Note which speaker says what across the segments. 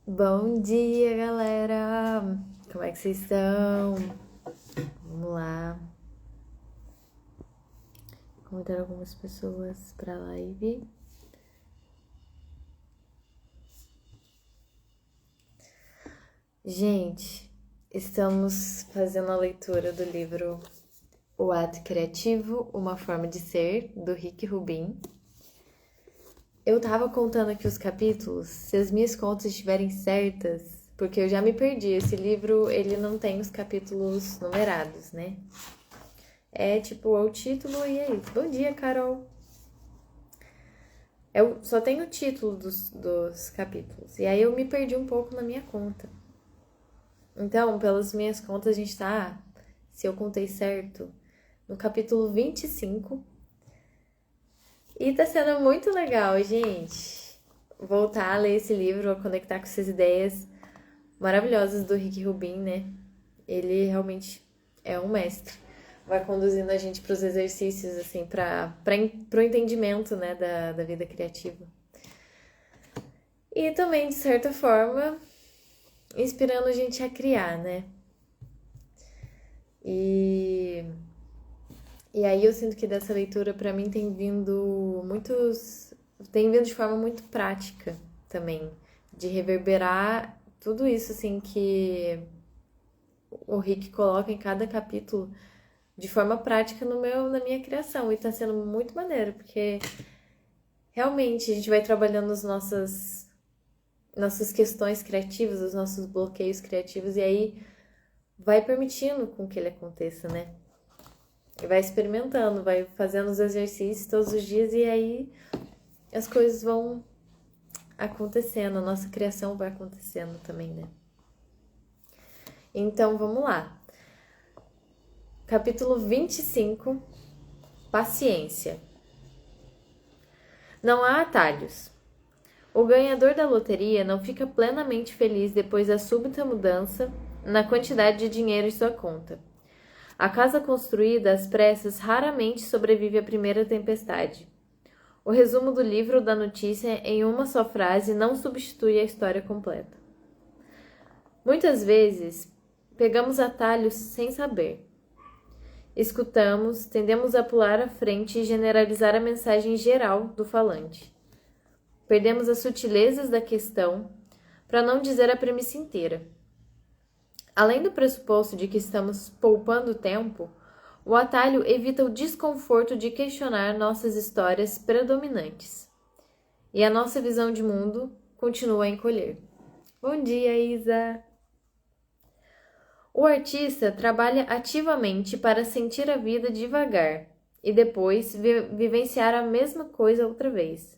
Speaker 1: Bom dia, galera! Como é que vocês estão? Vamos lá. Convidar algumas pessoas para a live. Gente, estamos fazendo a leitura do livro O Ato Criativo, Uma Forma de Ser, do Rick Rubin. Eu tava contando aqui os capítulos, se as minhas contas estiverem certas, porque eu já me perdi. Esse livro, ele não tem os capítulos numerados, né? É tipo, é o título e é isso. Bom dia, Carol! Eu só tenho o título dos capítulos. E aí eu me perdi um pouco na minha conta. Então, pelas minhas contas, a gente tá, se eu contei certo, no capítulo 25. E tá sendo muito legal, gente, voltar a ler esse livro, a conectar com essas ideias maravilhosas do Rick Rubin, né? Ele realmente é um mestre. Vai conduzindo a gente para os exercícios, assim, para o entendimento, né, da vida criativa. E também, de certa forma, inspirando a gente a criar, né? E aí eu sinto que dessa leitura, para mim, tem vindo de forma muito prática também, de reverberar tudo isso, assim, que o Rick coloca em cada capítulo de forma prática na minha criação. E tá sendo muito maneiro, porque realmente a gente vai trabalhando as nossas questões criativas, os nossos bloqueios criativos, e aí vai permitindo com que ele aconteça, né? E vai experimentando, vai fazendo os exercícios todos os dias, e aí as coisas vão acontecendo, a nossa criação vai acontecendo também, né? Então, vamos lá. Capítulo 25, Paciência. Não há atalhos. O ganhador da loteria não fica plenamente feliz depois da súbita mudança na quantidade de dinheiro em sua conta. A casa construída às pressas raramente sobrevive à primeira tempestade. O resumo do livro ou da notícia em uma só frase não substitui a história completa. Muitas vezes, pegamos atalhos sem saber. Escutamos, tendemos a pular à frente e generalizar a mensagem geral do falante. Perdemos as sutilezas da questão, para não dizer a premissa inteira. Além do pressuposto de que estamos poupando tempo, o atalho evita o desconforto de questionar nossas histórias predominantes. E a nossa visão de mundo continua a encolher. Bom dia, Isa! O artista trabalha ativamente para sentir a vida devagar e depois vivenciar a mesma coisa outra vez.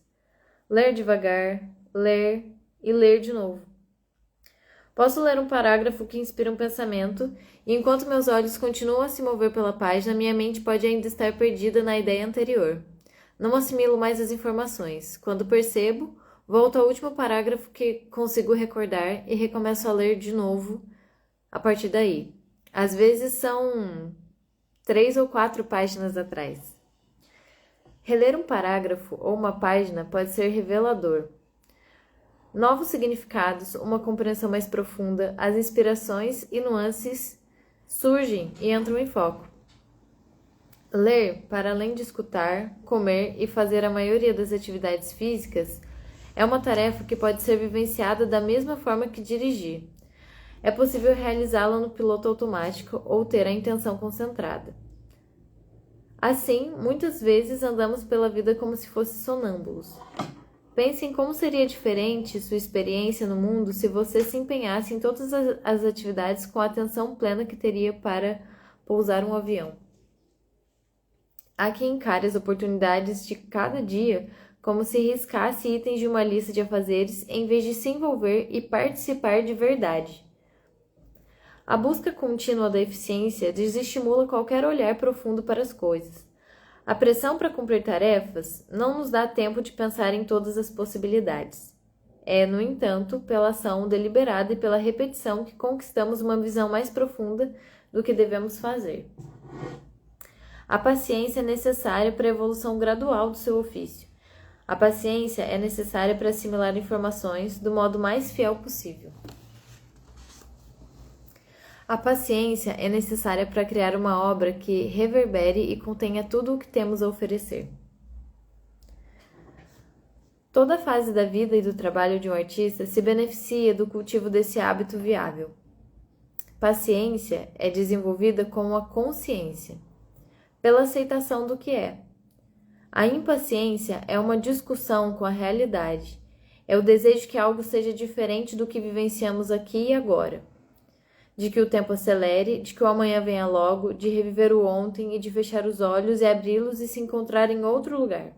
Speaker 1: Ler devagar, ler e ler de novo. Posso ler um parágrafo que inspira um pensamento e enquanto meus olhos continuam a se mover pela página, minha mente pode ainda estar perdida na ideia anterior. Não assimilo mais as informações. Quando percebo, volto ao último parágrafo que consigo recordar e recomeço a ler de novo a partir daí. Às vezes são 3 ou 4 páginas atrás. Reler um parágrafo ou uma página pode ser revelador. Novos significados, uma compreensão mais profunda, as inspirações e nuances surgem e entram em foco. Ler, para além de escutar, comer e fazer a maioria das atividades físicas, é uma tarefa que pode ser vivenciada da mesma forma que dirigir. É possível realizá-la no piloto automático ou ter a intenção concentrada. Assim, muitas vezes andamos pela vida como se fossem sonâmbulos. Pense em como seria diferente sua experiência no mundo se você se empenhasse em todas as atividades com a atenção plena que teria para pousar um avião. Há quem encare as oportunidades de cada dia como se riscasse itens de uma lista de afazeres em vez de se envolver e participar de verdade. A busca contínua da eficiência desestimula qualquer olhar profundo para as coisas. A pressão para cumprir tarefas não nos dá tempo de pensar em todas as possibilidades. É, no entanto, pela ação deliberada e pela repetição que conquistamos uma visão mais profunda do que devemos fazer. A paciência é necessária para a evolução gradual do seu ofício. A paciência é necessária para assimilar informações do modo mais fiel possível. A paciência é necessária para criar uma obra que reverbere e contenha tudo o que temos a oferecer. Toda fase da vida e do trabalho de um artista se beneficia do cultivo desse hábito viável. Paciência é desenvolvida com a consciência, pela aceitação do que é. A impaciência é uma discussão com a realidade, é o desejo que algo seja diferente do que vivenciamos aqui e agora, de que o tempo acelere, de que o amanhã venha logo, de reviver o ontem e de fechar os olhos e abri-los e se encontrar em outro lugar.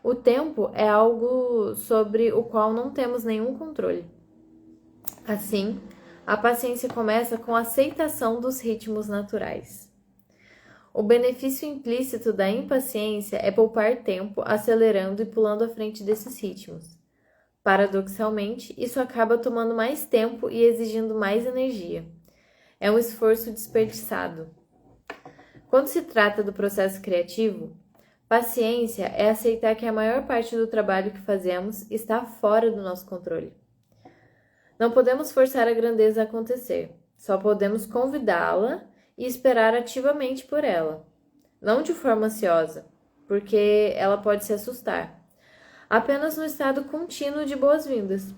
Speaker 1: O tempo é algo sobre o qual não temos nenhum controle. Assim, a paciência começa com a aceitação dos ritmos naturais. O benefício implícito da impaciência é poupar tempo acelerando e pulando à frente desses ritmos. Paradoxalmente, isso acaba tomando mais tempo e exigindo mais energia. É um esforço desperdiçado. Quando se trata do processo criativo, paciência é aceitar que a maior parte do trabalho que fazemos está fora do nosso controle. Não podemos forçar a grandeza a acontecer, só podemos convidá-la e esperar ativamente por ela. Não de forma ansiosa, porque ela pode se assustar. Apenas no estado contínuo de boas-vindas.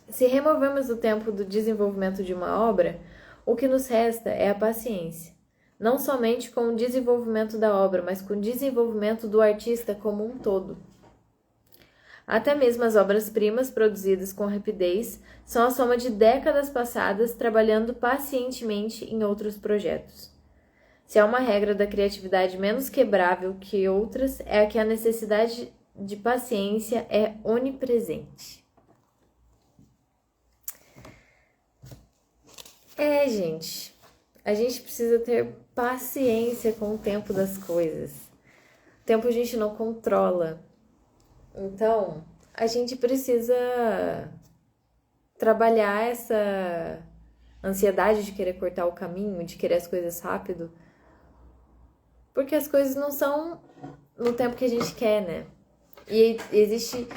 Speaker 1: Se removermos o tempo do desenvolvimento de uma obra, o que nos resta é a paciência. Não somente com o desenvolvimento da obra, mas com o desenvolvimento do artista como um todo. Até mesmo as obras-primas produzidas com rapidez são a soma de décadas passadas trabalhando pacientemente em outros projetos. Se há uma regra da criatividade menos quebrável que outras, é a que a necessidade de paciência é onipresente. Gente, a gente precisa ter paciência com o tempo das coisas. O tempo a gente não controla. Então, a gente precisa trabalhar essa ansiedade de querer cortar o caminho, de querer as coisas rápido, porque as coisas não são no tempo que a gente quer, né? E existe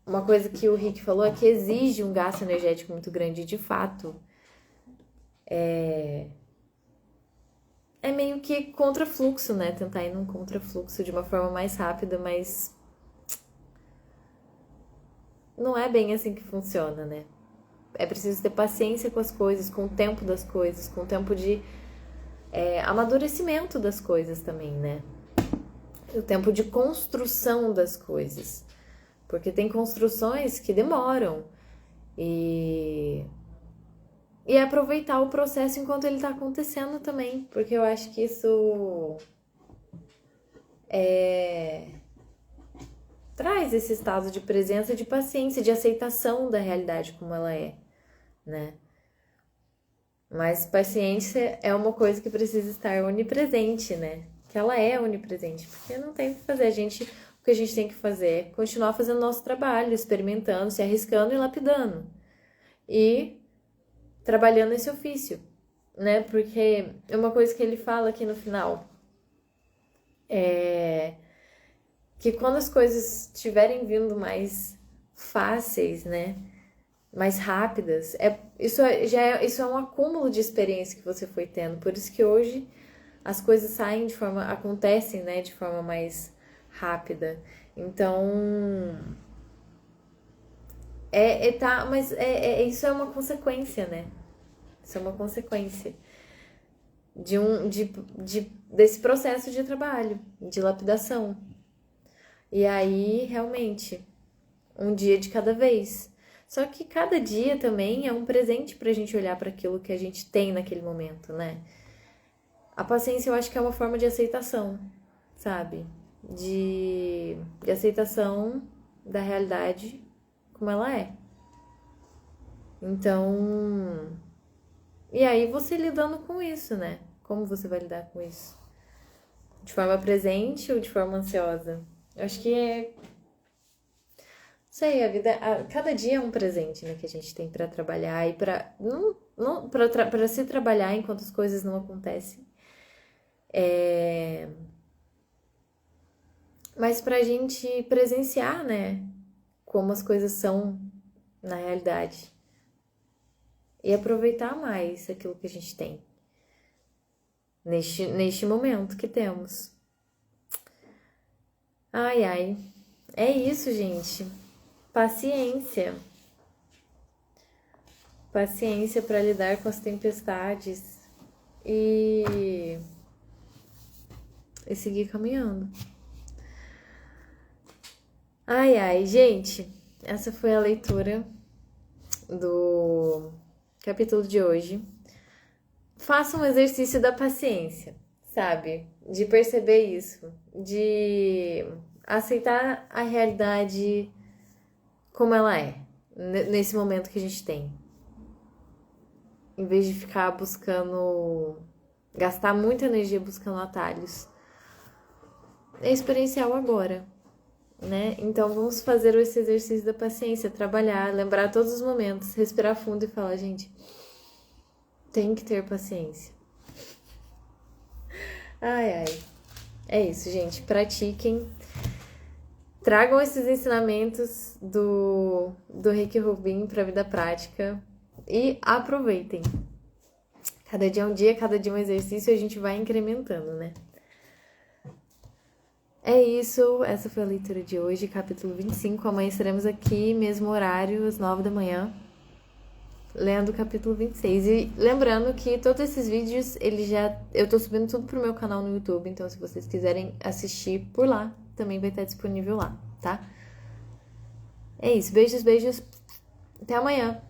Speaker 1: uma coisa que o Rick falou é que exige um gasto energético muito grande, de fato. É meio que contrafluxo, né? Tentar ir num contrafluxo de uma forma mais rápida, mas não é bem assim que funciona, né? É preciso ter paciência com as coisas, com o tempo das coisas, com o tempo de amadurecimento das coisas também, né? O tempo de construção das coisas. Porque tem construções que demoram. E aproveitar o processo enquanto ele está acontecendo também. Porque eu acho que isso traz esse estado de presença, de paciência, de aceitação da realidade como ela é, né? Mas paciência é uma coisa que precisa estar onipresente, né? Que ela é onipresente, porque não tem o que fazer. O que a gente tem que fazer é continuar fazendo nosso trabalho, experimentando, se arriscando e lapidando. E trabalhando esse ofício, né? Porque uma coisa que ele fala aqui no final é que quando as coisas estiverem vindo mais fáceis, né? Mais rápidas, isso é um acúmulo de experiência que você foi tendo. Por isso que hoje as coisas acontecem, né, de forma mais rápida. Então, mas isso é uma consequência, né? Isso é uma consequência desse processo de trabalho, de lapidação. E aí, realmente, um dia de cada vez. Só que cada dia também é um presente pra gente olhar para aquilo que a gente tem naquele momento, né? A paciência eu acho que é uma forma de aceitação, sabe? De aceitação da realidade como ela é. Então, e aí você lidando com isso, né? Como você vai lidar com isso? De forma presente ou de forma ansiosa? Eu acho que sei, a vida, cada dia é um presente, né, que a gente tem pra trabalhar e pra se trabalhar enquanto as coisas não acontecem. mas pra gente presenciar, né, como as coisas são na realidade e aproveitar mais aquilo que a gente tem neste momento que temos. Ai, ai. É isso, gente. Paciência. Paciência para lidar com as tempestades e seguir caminhando. Ai, ai, gente. Essa foi a leitura do capítulo de hoje. Faça um exercício da paciência, sabe? De perceber isso, de aceitar a realidade como ela é, nesse momento que a gente tem. Em vez de ficar buscando, gastar muita energia buscando atalhos. É experiencial agora, né? Então vamos fazer esse exercício da paciência, trabalhar, lembrar todos os momentos, respirar fundo e falar, gente, tem que ter paciência. Ai, ai. É isso, gente. Pratiquem. Tragam esses ensinamentos do Rick Rubin para a vida prática e aproveitem. Cada dia é um dia, cada dia é um exercício e a gente vai incrementando, né? É isso. Essa foi a leitura de hoje, capítulo 25. Amanhã estaremos aqui, mesmo horário, às 9 da manhã, lendo o capítulo 26. E lembrando que todos esses vídeos, eu tô subindo tudo pro meu canal no YouTube, então se vocês quiserem assistir por lá, também vai estar disponível lá, tá? É isso, beijos, beijos. Até amanhã.